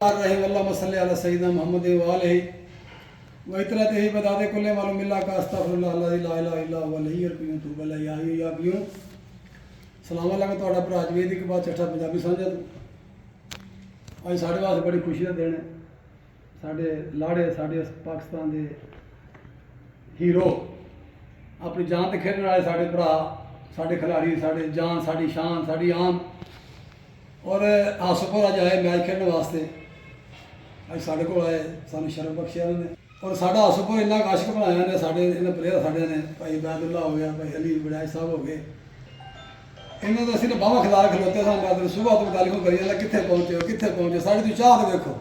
रहीम अल्लाहुम्मा सल्ली अला सय्यिदिना मुहम्मद व आलिहि व इतरतिही बदादे कुल्ले मालूम बिल्लाह का अस्तगफिरुल्लाह अल्लाज़ी ला इलाहा इल्ला हुवल हय्युल क़य्यूम तूब इलैहि या हय्यु या क़य्यूम। सलाम अलैकुम तुहाडा भरा जवेद इकबाल चट्ठा पंजाबी साझा तो अज साढ़े वास्ते बड़ी खुशी का दिन है। साढ़े लाड़े साढ़े पाकिस्तान के हीरो अपनी जान ते खेलने वाले साढ़े भरा साढ़े खिलाड़ी साढ़े जान साड़ी शान साड़ी आन और आसुपुर अज आए मैच खेलने वास्ते अज साढ़े को आए सानू शर्फ बख्शिया उन्होंने और साढ़ा आसुपुर इन्ना आशिक बनाया ने साढ़े इन्हें प्लेयर साढ़े ने भाई बैदुल्ला हो गया भाई अली बड़ाई साहब हो गए इन्होंने तो असं बावा खिलार खलोते सन मैं सुबह तो तारीफ करी जाता कितने पहुँचे साड़ी तो चाह तो देखो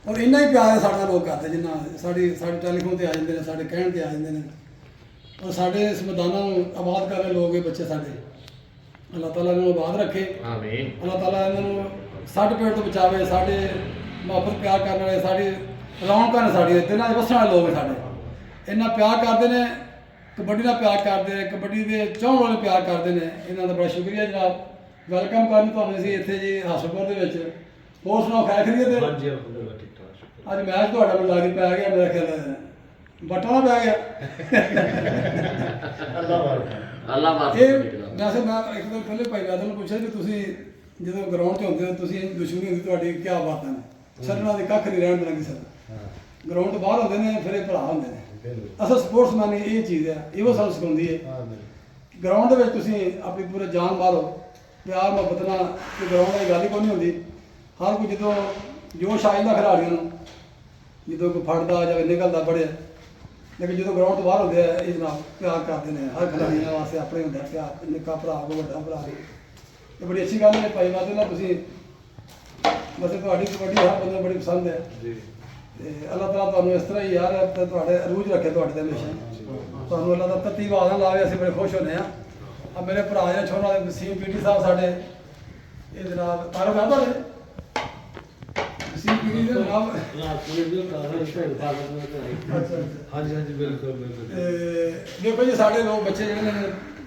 और इन्ना ही प्यार है साढ़ा लोग करते जिन्ना साड़ी टेलीफोन से आ जाते हैं साढ़े कहण से आ जाते हैं और साढ़े इस मैदानों आबाद कर रहे लोग बच्चे साढ़े अल्लाह ताला इन्होंने आबाद रखे अल्लाह ताला इन्होंने सट पेट तो बचावे साढ़े मुहब्बत प्यार करने वाले साड़ी रौनक ने साड़ी दिलों में वसण वाले लोग साढ़े इन्ना प्यार करते हैं कबड्डी का प्यार करते हैं कबड्डी के चाहने वाले प्यार करते हैं इन्हों का बड़ा शुक्रिया जनाब वेलकम करन तुहानूं असीं इत्थे जी हासुपुर दे विच होर सुणाओ खैर खैरियत अज मैच तुहाडा मैनूं लग पै गया मेरा ख्याल बट्टा पै गया मैं एक दिन पहले भाई वैदल ने पूछा कि तुसीं जो ग्राउंड च होंदे हो तुसीं दुश्मनी होंदी तुहाडी क्या बातां ने छड्डना दी कक्ख नहीं रहण देना किसी दा ग्राउंड तो बाहर होंदे ने फिर भरा होंदे ने असल स्पोर्ट्समैन ये चीज़ है इहो सानूं सिखाउंदी है ग्राउंड दे विच तुसीं अपनी पूरी जान मारो प्यार मुहब्बत नाल कि ग्राउंड की गल ही कोई नहीं होंदी हर कोई जो जोश आ जाता खिलाड़ियों जो कोई फटदा जां निकलदा बड़े लेकिन जो ग्राउंड तो बाहर होंगे ये जनाब प्यार करते हैं हर खिलाड़ियों वास्ते अपने होंगे प्यार निक्का भरा को बड़ा भरा ये बड़ी अच्छी गल है भाई वादे तुम वैसे थोड़ी कबड्डी हर बंदे बड़ी पसंद है अल्लाह ताला तुहानूं इस तरह ही यार तुहाडे अरूज रखे तुहाडे हमेशा तुहानूं अल्लाह दा तत्ती आवाज़ ना लावे असीं बड़े खुश होने अब मेरे भरा जो छोरा वसीम पीटी साहब साढ़े ये जनाब तारुफ है तुहाडे देखो जी साढ़े लोग बच्चे जो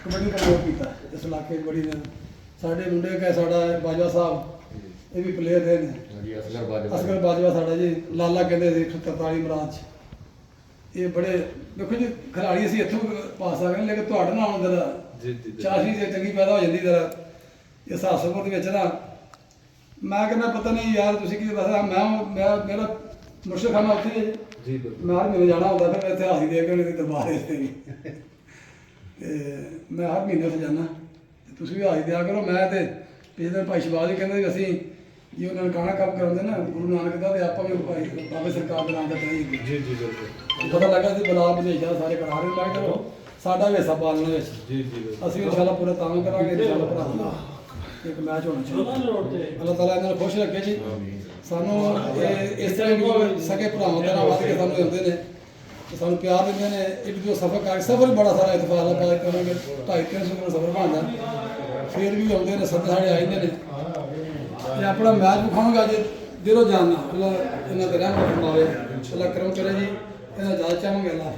कबड्डी का प्रयोग किया इस इलाके बड़ी ने साढ़े मुंडे का साढ़ा बाजवा साहब ये भी प्लेयर रहे हैं असगर बाजवा साढ़ा जी लाला कहते थे 143 मराज ये बड़े देखो जी खिलाड़ी असीं इत्थों पा सकते लेकिन तुहाडे नाल जरा चाशनी से चंगी पैदा हो जाती जरा इस हासुपुर के ना मैं कहना पता नहीं यार तुसीं की बस मैं मेरा मुर्शद खाना उत्थे मैं हर महीने जाना होंदा फिर मैं इत्थे हाज़री दे के दरबार इत्थे मैं हर महीने उत्थे जाना तुसीं भी हाज़री दिया करो मैं तो पिछले दिन भाई शबाज कहते असीं जो ननकाना कम कराते ना गुरु नानक का तो आप भी भाई बाबे सरकार के नाम का कराई पता लगा कि बलाल विदेशा सारे करा रहे मैं चलो साडा भी हिस्सा पालने असीं इंशाअल्लाह पूरा काम करांगे इंशाअल्लाह भरा एक मैच होना चाहिए अल्लाह ताला इन्हें खुश रखे जी सानू इस तरह सगे भरावां दे नाल वध के सानू आउंदे ने सानू प्यार दिंदे ने एक जो सफर कर सफर बड़ा सारा इतफाक पैदा करेंगे 250-300 किलोमीटर सफर बनता फिर भी आउंदे ने सद साढ़े आ जांदे ने अपना मैच विखाउंगा अज दिलों जानना अल्लाह इन्हां ते रहमत फरमावे अल्लाह करम करे जी इन्हां दा ज़्यादा चाहांगे अल्लाह